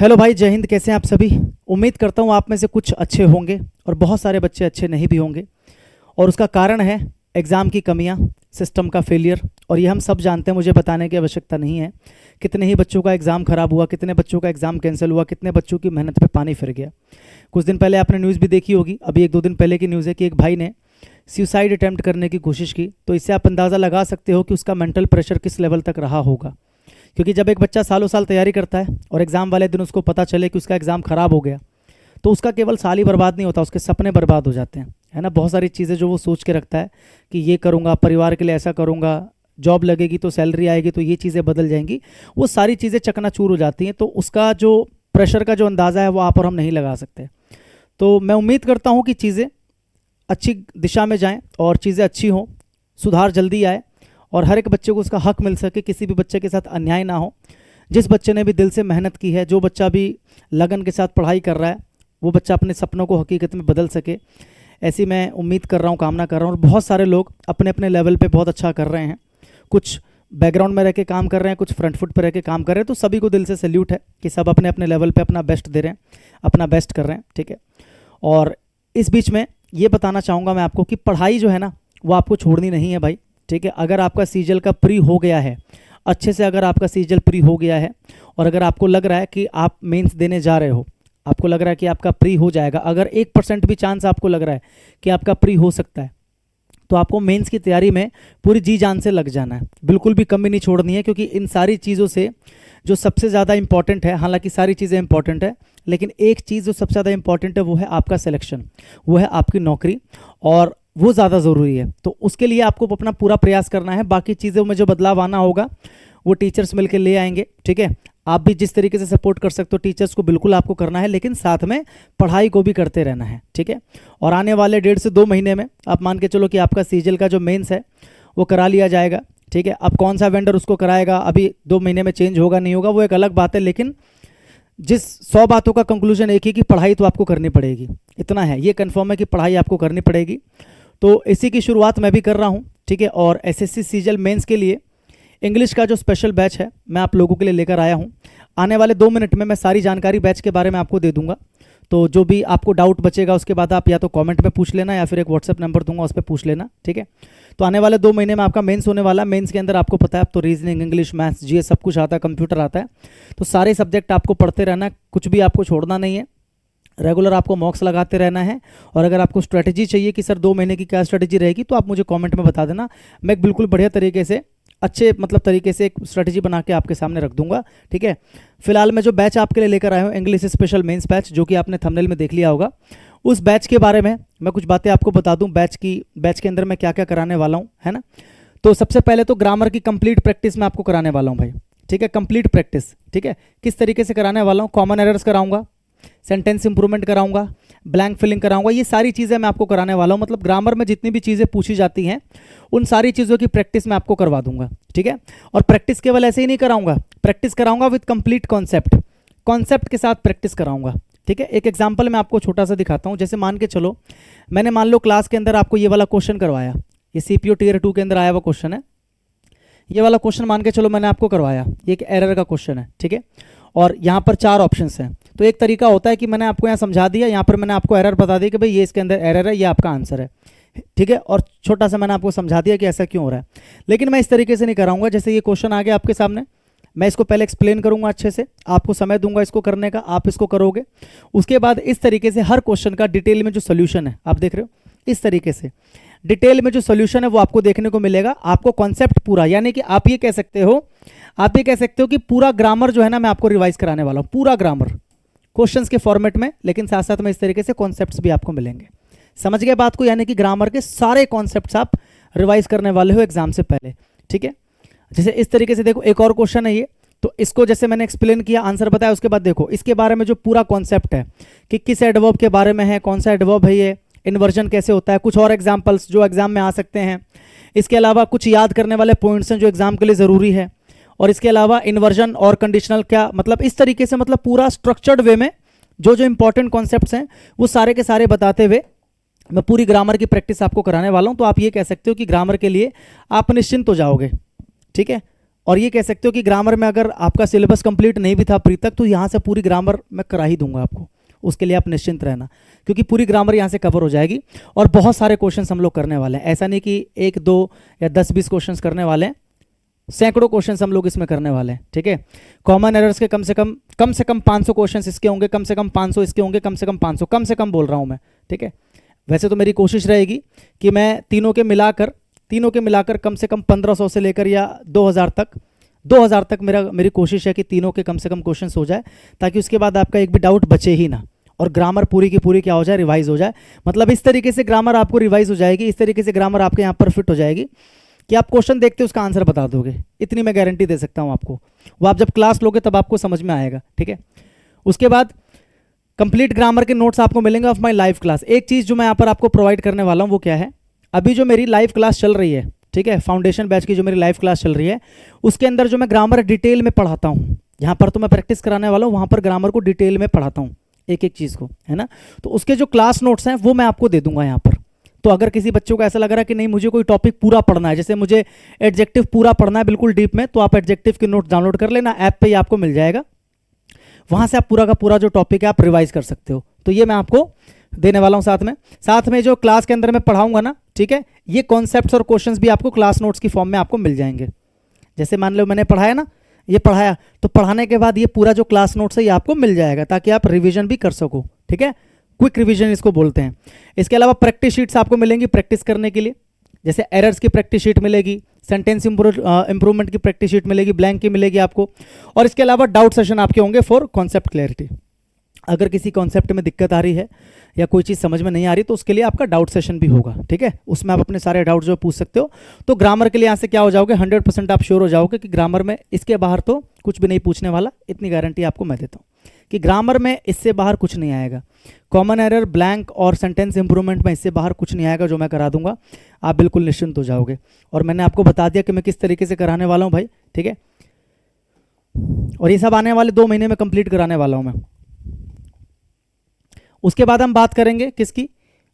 Hello भाई, जय हिंद। कैसे हैं आप सभी? उम्मीद करता हूँ आप में से कुछ अच्छे होंगे और बहुत सारे बच्चे अच्छे नहीं भी होंगे। और उसका कारण है एग्ज़ाम की कमियाँ, सिस्टम का फेलियर। और ये हम सब जानते हैं, मुझे बताने की आवश्यकता नहीं है। कितने ही बच्चों का एग्ज़ाम ख़राब हुआ, कितने बच्चों का एग्ज़ाम कैंसिल हुआ, कितने बच्चों की मेहनत पे पानी फिर गया। कुछ दिन पहले आपने न्यूज़ भी देखी होगी, अभी एक दो दिन पहले की न्यूज़ है कि एक भाई ने सुसाइड अटैम्प्ट करने की कोशिश की। तो इससे आप अंदाज़ा लगा सकते हो कि उसका मेंटल प्रेशर किस लेवल तक रहा होगा। क्योंकि जब एक बच्चा सालों साल तैयारी करता है और एग्ज़ाम वाले दिन उसको पता चले कि उसका एग्ज़ाम ख़राब हो गया, तो उसका केवल साल ही बर्बाद नहीं होता, उसके सपने बर्बाद हो जाते हैं, है ना। बहुत सारी चीज़ें जो वो सोच के रखता है कि ये करूँगा, परिवार के लिए ऐसा करूँगा, जॉब लगेगी तो सैलरी आएगी तो ये चीज़ें बदल जाएंगी, वो सारी चीज़ें चकनाचूर हो जाती हैं। तो उसका जो प्रेशर का जो अंदाज़ा है वो आप और हम नहीं लगा सकते। तो मैं उम्मीद करता हूँ कि चीज़ें अच्छी दिशा में जाएँ और चीज़ें अच्छी हों, सुधार जल्दी आए और हर एक बच्चे को उसका हक मिल सके, किसी भी बच्चे के साथ अन्याय ना हो। जिस बच्चे ने भी दिल से मेहनत की है, जो बच्चा भी लगन के साथ पढ़ाई कर रहा है, वो बच्चा अपने सपनों को हकीकत में बदल सके, ऐसी मैं उम्मीद कर रहा हूँ, कामना कर रहा हूँ। और बहुत सारे लोग अपने अपने लेवल पे बहुत अच्छा कर रहे हैं। कुछ बैकग्राउंड में रह के काम कर रहे हैं, कुछ फ्रंट फुट पर रह के काम कर रहे हैं। तो सभी को दिल से सैल्यूट है कि सब अपने अपने लेवल पर अपना बेस्ट दे रहे हैं, अपना बेस्ट कर रहे हैं, ठीक है। और इस बीच में ये बताना चाहूँगा मैं आपको कि पढ़ाई जो है ना, वो आपको छोड़नी नहीं है भाई, ठीक है। अगर आपका सीजल का प्री हो गया है, अच्छे से अगर आपका सीजल प्री हो गया है और अगर आपको लग रहा है कि आप मेंस देने जा रहे हो, आपको लग रहा है कि आपका प्री हो जाएगा, अगर 1% भी चांस आपको लग रहा है कि आपका प्री हो सकता है, तो आपको मेंस की तैयारी में पूरी जी जान से लग जाना है, बिल्कुल भी कमी नहीं छोड़नी है। क्योंकि इन सारी चीज़ों से जो सबसे ज़्यादा इंपॉर्टेंट है, हालांकि सारी चीज़ें इंपॉर्टेंट है, लेकिन एक चीज़ जो सबसे ज़्यादा इंपॉर्टेंट है वो है आपका सिलेक्शन, वो है आपकी नौकरी, और वो ज़्यादा ज़रूरी है। तो उसके लिए आपको अपना पूरा प्रयास करना है। बाकी चीज़ों में जो बदलाव आना होगा वो टीचर्स मिलकर ले आएंगे, ठीक है। आप भी जिस तरीके से सपोर्ट कर सकते हो टीचर्स को, बिल्कुल आपको करना है, लेकिन साथ में पढ़ाई को भी करते रहना है, ठीक है। और आने वाले 1.5 से 2 महीने में आप मान के चलो कि आपका सीजल का जो मेंस है वो करा लिया जाएगा, ठीक है। अब कौन सा वेंडर उसको कराएगा, अभी 2 महीने में चेंज होगा नहीं होगा वो एक अलग बात है, लेकिन जिस 100 बातों का कंक्लूजन एक ही कि पढ़ाई तो आपको करनी पड़ेगी, इतना है, ये कंफर्म है कि पढ़ाई आपको करनी पड़ेगी। तो इसी की शुरुआत मैं भी कर रहा हूँ, ठीक है। और एसएससी सीजल मेंस के लिए इंग्लिश का जो स्पेशल बैच है मैं आप लोगों के लिए लेकर आया हूँ। आने वाले 2 मिनट में मैं सारी जानकारी बैच के बारे में आपको दे दूंगा। तो जो भी आपको डाउट बचेगा उसके बाद आप या तो कमेंट में पूछ लेना या फिर एक व्हाट्सएप नंबर दूंगा, उस पर पूछ लेना, ठीक है। तो आने वाले 2 महीने में आपका मेंस होने वाला। मेंस के अंदर आपको पता है अब तो रीजनिंग, इंग्लिश, मैथ्स, जीएस सब कुछ आता है, कंप्यूटर आता है। तो सारे सब्जेक्ट आपको पढ़ते रहना, कुछ भी आपको छोड़ना नहीं है, रेगुलर आपको मॉक्स लगाते रहना है। और अगर आपको स्ट्रेटजी चाहिए कि सर 2 महीने की क्या स्ट्रेटजी रहेगी, तो आप मुझे कमेंट में बता देना, मैं एक बिल्कुल बढ़िया तरीके से, अच्छे तरीके से एक स्ट्रेटजी बना के आपके सामने रख दूंगा, ठीक है। फिलहाल मैं जो बैच आपके लिए लेकर आया हूँ, इंग्लिश स्पेशल मेंस बैच, जो कि आपने थंबनेल में देख लिया होगा, उस बैच के बारे में मैं कुछ बातें आपको बता दूं। बैच के अंदर मैं क्या क्या कराने वाला हूँ, है ना। तो सबसे पहले तो ग्रामर की कंप्लीट प्रैक्टिस मैं आपको कराने वाला हूँ भाई, ठीक है, कंप्लीट प्रैक्टिस, ठीक है। किस तरीके से कराने वाला हूँ, कॉमन एरर्स कराऊंगा, सेंटेंस इंप्रूवमेंट कराऊंगा, ब्लैंक फिलिंग कराऊंगा, ये सारी चीज़ें मैं आपको कराने वाला हूँ। मतलब ग्रामर में जितनी भी चीज़ें पूछी जाती हैं उन सारी चीज़ों की प्रैक्टिस मैं आपको करवा दूंगा, ठीक है। और प्रैक्टिस केवल ऐसे ही नहीं कराऊंगा, प्रैक्टिस कराऊंगा विद कंप्लीट कॉन्सेप्ट के साथ प्रैक्टिस कराऊंगा, ठीक है। एक एग्जाम्पल मैं आपको छोटा सा दिखाता हूँ। जैसे मान के चलो मैंने मान लो क्लास के अंदर आपको ये वाला क्वेश्चन करवाया, ये सीपीओ टियर 2 के अंदर आया हुआ क्वेश्चन है, ये वाला क्वेश्चन मान के चलो मैंने आपको करवाया, ये एक एरर का क्वेश्चन है, ठीक है। और यहाँ पर 4 ऑप्शंस हैं। तो एक तरीका होता है कि मैंने आपको यहाँ समझा दिया, यहाँ पर मैंने आपको एरर बता दिया कि भाई ये इसके अंदर एरर है, ये आपका आंसर है, ठीक है। और छोटा सा मैंने आपको समझा दिया कि ऐसा क्यों हो रहा है। लेकिन मैं इस तरीके से नहीं कराऊंगा। जैसे ये क्वेश्चन आ गया आपके सामने, मैं इसको पहले एक्सप्लेन करूंगा अच्छे से, आपको समय दूंगा इसको करने का, आप इसको करोगे। उसके बाद इस तरीके से हर क्वेश्चन का डिटेल में जो सोल्यूशन है, आप देख रहे हो, इस तरीके से डिटेल में जो सोल्यूशन है वो आपको देखने को मिलेगा। आपको कॉन्सेप्ट पूरा, यानी कि आप ये कह सकते हो कि पूरा ग्रामर जो है ना मैं आपको रिवाइज कराने वाला हूँ, पूरा ग्रामर क्वेश्चंस के फॉर्मेट में, लेकिन साथ साथ में इस तरीके से कॉन्सेप्ट्स भी आपको मिलेंगे। समझ गए बात को? यानी कि ग्रामर के सारे कॉन्सेप्ट्स आप रिवाइज करने वाले हो एग्जाम से पहले, ठीक है। जैसे इस तरीके से देखो, एक और क्वेश्चन है ये, तो इसको जैसे मैंने एक्सप्लेन किया, आंसर बताया, उसके बाद देखो इसके बारे में जो पूरा कॉन्सेप्ट है कि किस एडवर्ब के बारे में है, कौन सा एडवर्ब है, ये इन्वर्जन कैसे होता है, कुछ और एग्जाम्पल्स जो एग्जाम में आ सकते हैं। इसके अलावा कुछ याद करने वाले पॉइंट्स हैं जो एग्जाम के लिए ज़रूरी है। और इसके अलावा इन्वर्जन और कंडीशनल क्या, मतलब इस तरीके से, मतलब पूरा स्ट्रक्चर्ड वे में जो जो इंपॉर्टेंट कॉन्सेप्ट्स हैं वो सारे के सारे बताते हुए मैं पूरी ग्रामर की प्रैक्टिस आपको कराने वाला हूं। तो आप ये कह सकते हो कि ग्रामर के लिए आप निश्चिंत हो जाओगे, ठीक है। और ये कह सकते हो कि ग्रामर में अगर आपका सिलेबस कंप्लीट नहीं भी था प्री तक, तो यहाँ से पूरी ग्रामर मैं करा ही दूंगा आपको, उसके लिए आप निश्चिंत रहना, क्योंकि पूरी ग्रामर यहाँ से कवर हो जाएगी। और बहुत सारे क्वेश्चंस हम लोग करने वाले हैं, ऐसा नहीं कि 1 2 या 10-20 क्वेश्चंस करने वाले हैं, सैकड़ों क्वेश्चंस हम लोग इसमें करने वाले हैं, ठीक है। कॉमन एरर्स के कम से कम 500 क्वेश्चंस इसके होंगे, कम से कम 500 इसके होंगे, कम से कम 500, कम से कम बोल रहा हूँ मैं, ठीक है। वैसे तो मेरी कोशिश रहेगी कि मैं तीनों के मिलाकर कम से कम 1500 से लेकर या 2000 तक मेरी कोशिश है कि तीनों के कम से कम क्वेश्चंस हो जाए, ताकि उसके बाद आपका एक भी डाउट बचे ही ना, और ग्रामर पूरी की पूरी क्या हो जाए, रिवाइज हो जाए। मतलब इस तरीके से ग्रामर आपको रिवाइज हो जाएगी, इस तरीके से ग्रामर आपके यहाँ पर फिट हो जाएगी कि आप क्वेश्चन देखते उसका आंसर बता दोगे, इतनी मैं गारंटी दे सकता हूँ आपको। वो आप जब क्लास लोगे तब आपको समझ में आएगा, ठीक है। उसके बाद कंप्लीट ग्रामर के नोट्स आपको मिलेंगे ऑफ माय लाइव क्लास। एक चीज़ जो मैं यहाँ पर आपको प्रोवाइड करने वाला हूँ वो क्या है, अभी जो मेरी लाइव क्लास चल रही है, ठीक है, फाउंडेशन बैच की जो मेरी लाइव क्लास चल रही है, उसके अंदर जो मैं ग्रामर डिटेल में पढ़ाता हूँ, यहाँ पर तो मैं प्रैक्टिस कराने वाला हूँ, वहाँ पर ग्रामर को डिटेल में पढ़ाता हूँ, एक एक चीज़ को, है ना। तो उसके जो क्लास नोट्स हैं वो मैं आपको दे दूंगा यहाँ पर। तो अगर किसी बच्चों को ऐसा लग रहा है कि नहीं मुझे कोई टॉपिक पूरा पढ़ना है, जैसे मुझे एडजेक्टिव पूरा पढ़ना है बिल्कुल डीप में, तो आप एडजेक्टिव के नोट्स डाउनलोड कर लेना, ऐप पे ही आपको मिल जाएगा, वहाँ से आप पूरा का पूरा जो टॉपिक है आप रिवाइज कर सकते हो। तो ये मैं आपको देने वाला हूँ साथ में जो क्लास के अंदर मैं पढ़ाऊंगा ना, ठीक है, ये कॉन्सेप्ट्स और क्वेश्चंस भी आपको क्लास नोट्स की फॉर्म में आपको मिल जाएंगे। जैसे मान लो मैंने पढ़ाया ना, ये पढ़ाया, तो पढ़ाने के बाद ये पूरा जो क्लास नोट्स है ये आपको मिल जाएगा, ताकि आप रिविजन भी कर सको, ठीक है, क्विक रिवीजन इसको बोलते हैं। इसके अलावा प्रैक्टिस शीट्स आपको मिलेंगी प्रैक्टिस करने के लिए, जैसे एरर्स की प्रैक्टिस शीट मिलेगी, सेंटेंस इंप्रूवमेंट की प्रैक्टिस शीट मिलेगी, ब्लैंक की मिलेगी आपको, और इसके अलावा डाउट सेशन आपके होंगे फॉर कॉन्सेप्ट क्लैरिटी। अगर किसी कॉन्सेप्ट में दिक्कत आ रही है या कोई चीज़ समझ में नहीं आ रही, तो उसके लिए आपका डाउट सेशन भी होगा, ठीक है, उसमें आप अपने सारे डाउट जो पूछ सकते हो। तो ग्रामर के लिए यहाँ से क्या हो जाओगे, 100% आप श्योर हो जाओगे कि ग्रामर में इसके बाहर तो कुछ भी नहीं पूछने वाला, इतनी गारंटी आपको मैं देता हूँ कि ग्रामर में इससे बाहर कुछ नहीं आएगा। कॉमन एरर, ब्लैंक और सेंटेंस इंप्रूवमेंट में इससे बाहर कुछ नहीं आएगा, जो मैं करा दूंगा, आप बिल्कुल निश्चिंत हो जाओगे। और मैंने आपको बता दिया कि मैं किस तरीके से कराने वाला हूँ भाई, ठीक है, और ये सब आने वाले 2 महीने में कंप्लीट कराने वाला हूँ मैं। उसके बाद हम बात करेंगे किसकी,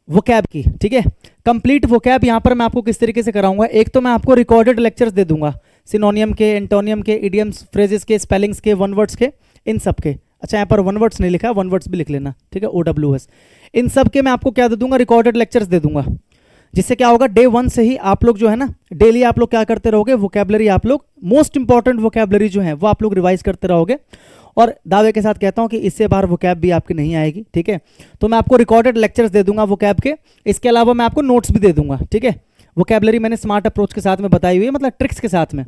वोकैब की, ठीक है। कंप्लीट वोकैब यहाँ पर मैं आपको किस तरीके से कराऊंगा, एक तो मैं आपको रिकॉर्डेड लेक्चर्स दे दूंगा, सिनोनियम के, एंटोनियम के, इडियम्स, फ्रेजेस के, स्पेलिंग्स के, वन वर्ड्स के, इन सब के। अच्छा यहाँ पर वन वर्ड्स नहीं लिखा, वन वर्ड्स भी लिख लेना, ठीक है, OWS। इन सब के मैं आपको क्या दे दूंगा, रिकॉर्डेड लेक्चर्स दे दूंगा, जिससे क्या होगा, डे 1 से ही आप लोग जो है ना, डेली आप लोग क्या करते रहोगे, वोकैबलरी आप लोग, मोस्ट इंपॉर्टेंट वोकैबलरी जो है वो आप लोग रिवाइज करते रहोगे। और दावे के साथ कहता हूं कि इससे बाहर वोकैब भी आपकी नहीं आएगी, ठीक है। तो मैं आपको रिकॉर्डेड लेक्चर्स दे दूंगा वोकैब के, इसके अलावा मैं आपको नोट्स भी दे दूंगा, ठीक है। वोकैबलरी मैंने स्मार्ट अप्रोच के साथ में बताई हुई है, मतलब ट्रिक्स के साथ में,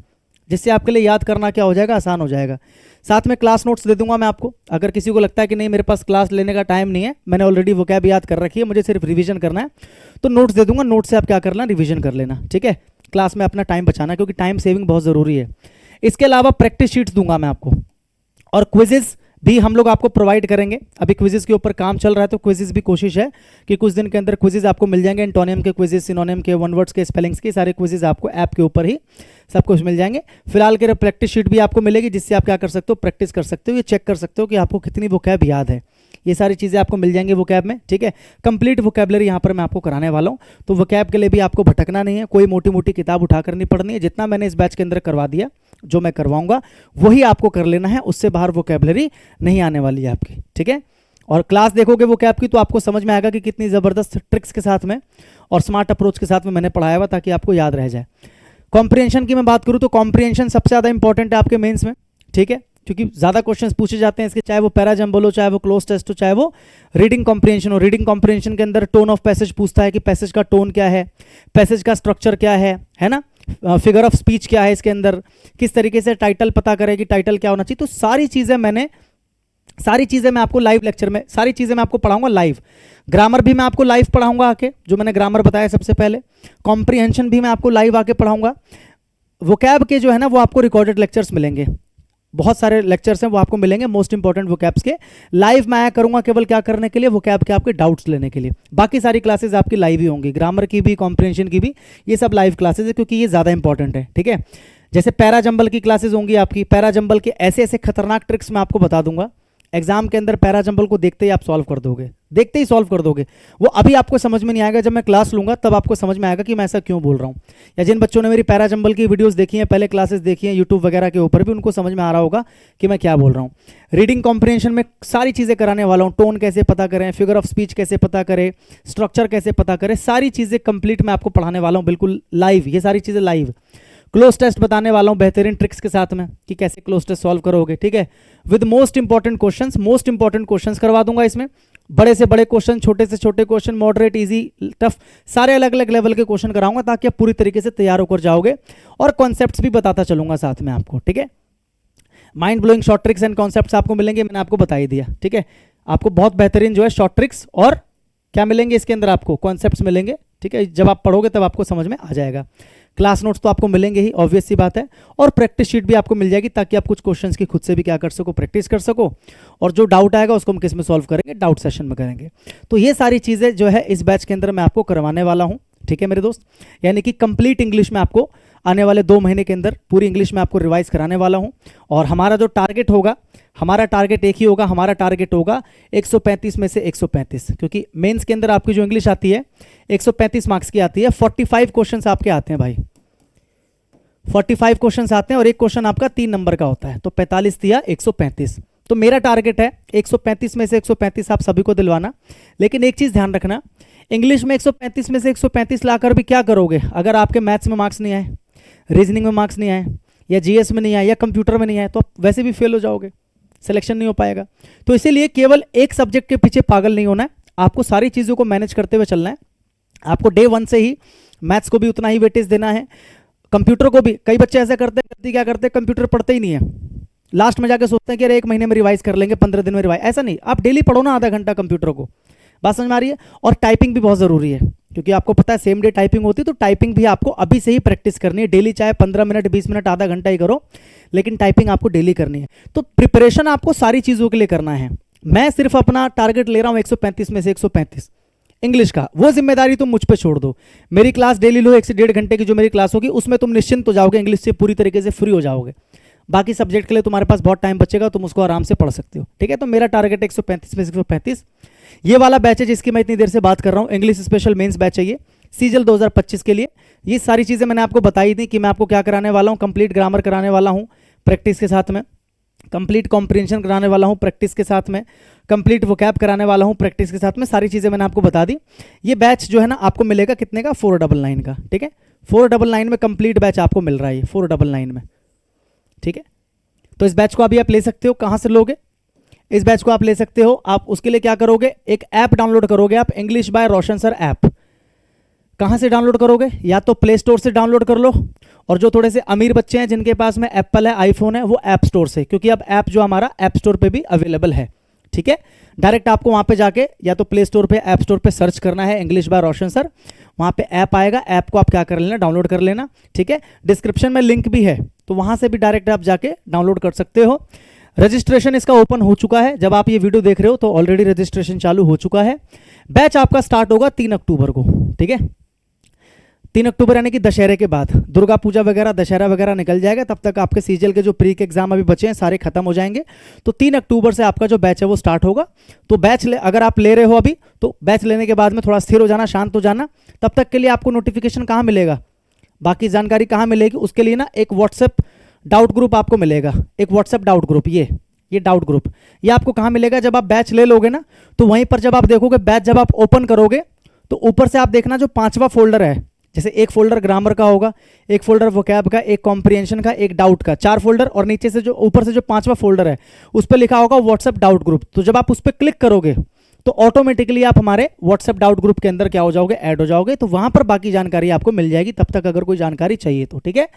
जिससे आपके लिए याद करना क्या हो जाएगा, आसान हो जाएगा। साथ में क्लास नोट्स दे दूंगा मैं आपको। अगर किसी को लगता है कि नहीं मेरे पास क्लास लेने का टाइम नहीं है, मैंने ऑलरेडी वोकैब याद कर रखी है, मुझे सिर्फ रिवीजन करना है, तो नोट्स दे दूंगा, नोट्स से आप क्या करना, रिवीजन कर लेना, ठीक है। क्लास में अपना टाइम बचाना, क्योंकि टाइम सेविंग बहुत ज़रूरी है। इसके अलावा प्रैक्टिस शीट्स दूंगा मैं आपको, और क्विजेज भी हम लोग आपको प्रोवाइड करेंगे। अभी क्विजेज के ऊपर काम चल रहा है, तो क्विजेज भी कोशिश है कि कुछ दिन के अंदर क्विजेज आपको मिल जाएंगे, एंटोनियम के क्विजेज, सिनोनिम के, वन वर्ड्स के, स्पेलिंग्स के, सारे क्विजेज आपको ऐप के ऊपर ही सब कुछ मिल जाएंगे। फिलहाल के प्रैक्टिस शीट भी आपको मिलेगी, जिससे आप क्या कर सकते हो, प्रैक्टिस कर सकते हो, ये चेक कर सकते हो कि आपको कितनी वोकैब याद है। ये सारी चीज़ें आपको मिल जाएंगी वोकैब में, ठीक है। कंप्लीट वोकैबलरी यहाँ पर मैं आपको कराने वाला हूँ। तो वोकैब के लिए भी आपको भटकना नहीं है, कोई मोटी मोटी किताब उठाकर नहीं पढ़नी है। जितना मैंने इस बैच के अंदर करवा दिया, जो मैं करवाऊंगा वही आपको कर लेना है, उससे बाहर वोकैबलरी नहीं आने वाली है आपकी, ठीक है। और क्लास देखोगे वोकैब की तो आपको समझ में आएगा कि कितनी ज़बरदस्त ट्रिक्स के साथ में और स्मार्ट अप्रोच के साथ में मैंने पढ़ाया हुआ, ताकि आपको याद रह जाए। कॉम्प्रिहेंशन की मैं बात करूँ तो कॉम्प्रिहेंशन सबसे ज़्यादा इंपॉर्टेंट है आपके मेंस में, ठीक है, क्योंकि ज़्यादा क्वेश्चंस पूछे जाते हैं इसके, चाहे वो पैराजम्बल हो, चाहे वो क्लोज टेस्ट हो, चाहे वो रीडिंग कॉम्प्रिहेंशन हो। रीडिंग कॉम्प्रिहेंशन के अंदर टोन ऑफ पैसेज पूछता है कि पैसेज का टोन क्या है, पैसेज का स्ट्रक्चर क्या है ना, फिगर ऑफ स्पीच क्या है, इसके अंदर किस तरीके से टाइटल पता करें कि टाइटल क्या होना चाहिए। तो सारी चीज़ें मैं आपको लाइव लेक्चर में, सारी चीज़ें मैं आपको पढ़ाऊंगा लाइव। ग्रामर भी मैं आपको लाइव पढ़ाऊंगा आके, जो मैंने ग्रामर बताया सबसे पहले। कॉम्प्रिहेंशन भी मैं आपको लाइव आके पढ़ाऊंगा। वोकैब के जो है ना वो आपको रिकॉर्डेड लेक्चर्स मिलेंगे, बहुत सारे लेक्चर्स हैं वो आपको मिलेंगे मोस्ट इंपॉर्टेंट वोकैब्स के। लाइव मैं आया करूंगा केवल क्या करने के लिए, वोकैब के आपके डाउट्स लेने के लिए। बाकी सारी क्लासेस आपकी लाइव ही होंगी, ग्रामर की भी, कॉम्प्रिहेंशन की भी, ये सब लाइव क्लासेस है, क्योंकि ये ज़्यादा इंपॉर्टेंट है, ठीक है। जैसे पैराजम्बल की क्लासेस होंगी आपकी, पैराजम्बल के ऐसे ऐसे खतरनाक ट्रिक्स मैं आपको बता दूंगा, एग्जाम के अंदर पैराजंबल को देखते ही आप सॉल्व कर दोगे, देखते ही सॉल्व कर दोगे। वो अभी आपको समझ में नहीं आएगा, जब मैं क्लास लूंगा तब आपको समझ में आएगा कि मैं ऐसा क्यों बोल रहा हूँ। या जिन बच्चों ने मेरी पैराजंबल की वीडियोस देखी हैं, पहले क्लासेस देखी हैं यूट्यूब वगैरह के ऊपर भी, उनको समझ में आ रहा होगा कि मैं क्या बोल रहा हूँ। रीडिंग कॉम्प्रिहेंशन में सारी चीज़ें कराने वाला हूँ, टोन कैसे पता करें, फिगर ऑफ स्पीच कैसे पता करें, स्ट्रक्चर कैसे पता करें, सारी चीज़ें कंप्लीट मैं आपको पढ़ाने वाला हूँ, बिल्कुल लाइव, ये सारी चीज़ें लाइव। क्लोज टेस्ट बताने वाला हूं बेहतरीन ट्रिक्स के साथ में कि कैसे क्लोज टेस्ट सॉल्व करोगे, ठीक है, विद मोस्ट इंपॉर्टेंट क्वेश्चंस करवा दूंगा इसमें। बड़े से बड़े क्वेश्चन, छोटे से छोटे क्वेश्चन, मॉडरेट, इजी, टफ, सारे अलग अलग लेवल के क्वेश्चन कराऊंगा ताकि आप पूरी तरीके से तैयार होकर जाओगे, और कॉन्सेप्ट्स भी बताता चलूंगा साथ में आपको, ठीक है। Mind blowing short tricks and concepts आपको मिलेंगे, मैंने आपको बता ही दिया, ठीक है। आपको बहुत बेहतरीन जो है शॉर्ट ट्रिक्स और क्या मिलेंगे इसके अंदर, आपको कॉन्सेप्ट्स मिलेंगे, ठीक है। जब आप पढ़ोगे तब आपको समझ में आ जाएगा। क्लास नोट्स तो आपको मिलेंगे ही, ऑब्वियस सी बात है, और प्रैक्टिस शीट भी आपको मिल जाएगी ताकि आप कुछ क्वेश्चंस की खुद से भी क्या कर सको, प्रैक्टिस कर सको, और जो डाउट आएगा उसको हम किस में सॉल्व करेंगे, डाउट सेशन में करेंगे। तो ये सारी चीज़ें जो है इस बैच के अंदर मैं आपको करवाने वाला हूँ, ठीक है मेरे दोस्त। यानी कि कंप्लीट इंग्लिश में आपको आने वाले 2 महीने के अंदर पूरी इंग्लिश में आपको रिवाइज कराने वाला हूँ। और हमारा जो टारगेट होगा, हमारा टारगेट एक ही होगा, हमारा टारगेट होगा 135 में से 135, क्योंकि मेंस के अंदर आपकी जो इंग्लिश आती है 135 मार्क्स की आती है। 45 क्वेश्चंस आपके आते हैं भाई, 45 क्वेश्चंस आते हैं, और एक क्वेश्चन आपका 3 नंबर का होता है, तो 45 दिया 135। तो मेरा टारगेट है 135 में से 135 आप सभी को दिलवाना। लेकिन एक चीज़ ध्यान रखना, इंग्लिश में 135 में से 135 लाकर भी क्या करोगे अगर आपके मैथ्स में मार्क्स नहीं आए, रीजनिंग में मार्क्स नहीं आए, या जीएस में नहीं आए, या कंप्यूटर में नहीं आए, तो आप वैसे भी फेल हो जाओगे, सिलेक्शन नहीं हो पाएगा। तो इसीलिए केवल एक सब्जेक्ट के पीछे पागल नहीं होना है, आपको सारी चीज़ों को मैनेज करते हुए चलना है। आपको डे 1 से ही मैथ्स को भी उतना ही वेटेज देना है, कंप्यूटर को भी। कई बच्चे ऐसा करते हैं, क्या करते हैं, कंप्यूटर पढ़ते ही नहीं है, लास्ट में जाके सोचते हैं कि अरे 1 महीने में रिवाइज कर लेंगे, 15 दिन में रिवाइज। ऐसा नहीं, आप डेली पढ़ो ना आधा घंटा कंप्यूटर को, बात समझ में आ रही है। और टाइपिंग भी बहुत ज़रूरी है, क्योंकि आपको पता है सेम डे टाइपिंग होती है, तो टाइपिंग भी आपको अभी से ही प्रैक्टिस करनी है डेली, चाहे 15 मिनट, 20 मिनट, आधा घंटा ही करो, लेकिन टाइपिंग आपको डेली करनी है। तो प्रिपरेशन आपको सारी चीज़ों के लिए करना है। मैं सिर्फ अपना टारगेट ले रहा हूँ 135 में से 135 इंग्लिश का, वो जिम्मेदारी तुम मुझ पे छोड़ दो। मेरी क्लास डेली लो, 1 से 1.5 घंटे की जो मेरी क्लास होगी, उसमें तुम निश्चिंत हो जाओगे, इंग्लिश से पूरी तरीके से फ्री हो जाओगे। बाकी सब्जेक्ट के लिए तुम्हारे पास बहुत टाइम बचेगा, तुम उसको आराम से पढ़ सकते हो, ठीक है। तो मेरा टारगेट 135 में से 135 ये वाला बैच है जिसकी मैं इतनी देर से बात कर रहा हूँ। इंग्लिश स्पेशल मेंस बैच है ये, सीजल 2025 के लिए। ये सारी चीज़ें मैंने आपको बताई थी कि मैं आपको क्या कराने वाला हूँ, कंप्लीट ग्रामर कराने वाला हूँ प्रैक्टिस के साथ में, कंप्लीट कॉम्प्रिहेंशन कराने वाला हूँ प्रैक्टिस के साथ में, कंप्लीट वोकैब कराने वाला हूँ प्रैक्टिस के साथ में, सारी चीज़ें मैंने आपको बता दी। ये बैच जो है ना आपको मिलेगा कितने का, 499 का, ठीक है। 499 में कंप्लीट बैच आपको मिल रहा है, 499 में, ठीक है। तो इस बैच को अभी आप ले सकते हो। कहाँ से लोगे इस बैच को? आप ले सकते हो, आप उसके लिए क्या करोगे, एक ऐप डाउनलोड करोगे आप, English by Roshan sir app. कहाँ से डाउनलोड करोगे? या तो प्ले स्टोर से डाउनलोड कर लो, और जो थोड़े से अमीर बच्चे हैं जिनके पास में एप्पल है, आईफोन है, वो ऐप स्टोर से, क्योंकि अब ऐप जो हमारा ऐप स्टोर पे भी अवेलेबल है, ठीक है। डायरेक्ट आपको वहाँ पे जाके या तो प्ले स्टोर पे, ऐप स्टोर पे सर्च करना है इंग्लिश बाय रोशन सर, वहाँ पे ऐप आएगा, ऐप को आप क्या कर लेना, डाउनलोड कर लेना, ठीक है। डिस्क्रिप्शन में लिंक भी है, तो वहाँ से भी डायरेक्ट आप जाके डाउनलोड कर सकते हो। रजिस्ट्रेशन इसका ओपन हो चुका है, जब आप ये वीडियो देख रहे हो तो ऑलरेडी रजिस्ट्रेशन चालू हो चुका है। बैच आपका स्टार्ट होगा 3 अक्टूबर को, ठीक है। 3 अक्टूबर यानी कि दशहरे के बाद, दुर्गा पूजा वगैरह, दशहरा वगैरह निकल जाएगा, तब तक आपके सीजीएल के जो प्री के एग्जाम अभी बचे हैं सारे खत्म हो जाएंगे। तो 3 अक्टूबर से आपका जो बैच है वो स्टार्ट होगा। तो बैच अगर आप ले रहे हो अभी, तो बैच लेने के बाद में थोड़ा स्थिर हो जाना, शांत हो जाना। तब तक के लिए आपको नोटिफिकेशन कहाँ मिलेगा, बाकी जानकारी कहाँ मिलेगी, उसके लिए ना एक व्हाट्सएप डाउट ग्रुप आपको मिलेगा, एक व्हाट्सएप डाउट ग्रुप, ये डाउट ग्रुप, ये आपको कहाँ मिलेगा, जब आप बैच ले लोगे ना, तो वहीं पर जब आप देखोगे बैच, जब आप ओपन करोगे तो ऊपर से आप देखना जो 5वां फोल्डर है, जैसे एक फोल्डर ग्रामर का होगा, एक फोल्डर वोकैब का, एक कॉम्प्रिहेंशन का, एक डाउट का, 4 फोल्डर, और नीचे से जो ऊपर से जो 5वां फोल्डर है उस पर लिखा होगा व्हाट्सएप डाउट ग्रुप। तो जब आप उस पर क्लिक करोगे तो ऑटोमेटिकली आप हमारे व्हाट्सएप डाउट ग्रुप के अंदर क्या हो जाओगे, ऐड हो जाओगे। तो वहां पर बाकी जानकारी आपको मिल जाएगी तब तक, अगर कोई जानकारी चाहिए तो, ठीक है।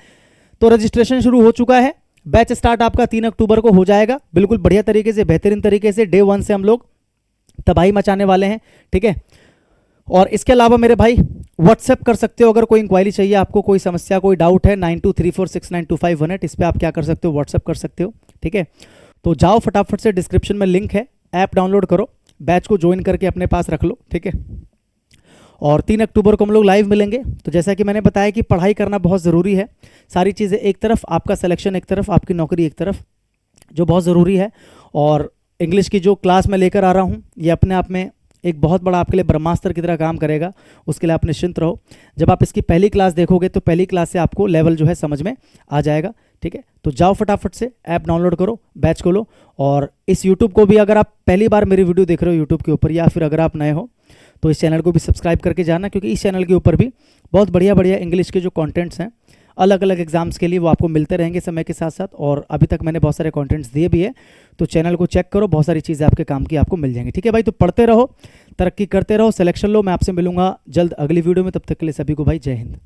तो रजिस्ट्रेशन शुरू हो चुका है, बैच स्टार्ट आपका 3 अक्टूबर को हो जाएगा, बिल्कुल बढ़िया तरीके से, बेहतरीन तरीके से। डे 1 से हम लोग तबाही मचाने वाले हैं, ठीक है। और इसके अलावा मेरे भाई व्हाट्सएप कर सकते हो, अगर कोई इंक्वायरी चाहिए आपको, कोई समस्या, कोई डाउट है, 9234692518, इस पर आप क्या कर सकते हो, व्हाट्सएप कर सकते हो, ठीक है। तो जाओ फटाफट से, डिस्क्रिप्शन में लिंक है, ऐप डाउनलोड करो, बैच को ज्वाइन करके अपने पास रख लो, ठीक है। और 3 अक्टूबर को हम लोग लाइव मिलेंगे। तो जैसा कि मैंने बताया कि पढ़ाई करना बहुत ज़रूरी है, सारी चीज़ें एक तरफ, आपका सिलेक्शन एक तरफ, आपकी नौकरी एक तरफ, जो बहुत ज़रूरी है। और इंग्लिश की जो क्लास मैं लेकर आ रहा हूँ ये अपने आप में एक बहुत बड़ा आपके लिए ब्रह्मास्त्र की तरह काम करेगा। उसके लिए आप निश्चिंत रहो। जब आप इसकी पहली क्लास देखोगे तो पहली क्लास से आपको लेवल जो है समझ में आ जाएगा। ठीक है, तो जाओ फटाफट से ऐप डाउनलोड करो, बैच खोलो। और इस यूट्यूब को भी, अगर आप पहली बार मेरी वीडियो देख रहे हो यूट्यूब के ऊपर, या फिर अगर आप नए हो तो इस चैनल को भी सब्सक्राइब करके जाना, क्योंकि इस चैनल के ऊपर भी बहुत बढ़िया बढ़िया इंग्लिश के जो कॉन्टेंट्स हैं अलग अलग एग्जाम्स के लिए वो आपको मिलते रहेंगे समय के साथ साथ। और अभी तक मैंने बहुत सारे कंटेंट्स दिए भी है, तो चैनल को चेक करो, बहुत सारी चीज़ें आपके काम की आपको मिल जाएंगी। ठीक है भाई, तो पढ़ते रहो, तरक्की करते रहो, सिलेक्शन लो। मैं आपसे मिलूंगा जल्द अगली वीडियो में, तब तक के लिए सभी को भाई जय हिंद।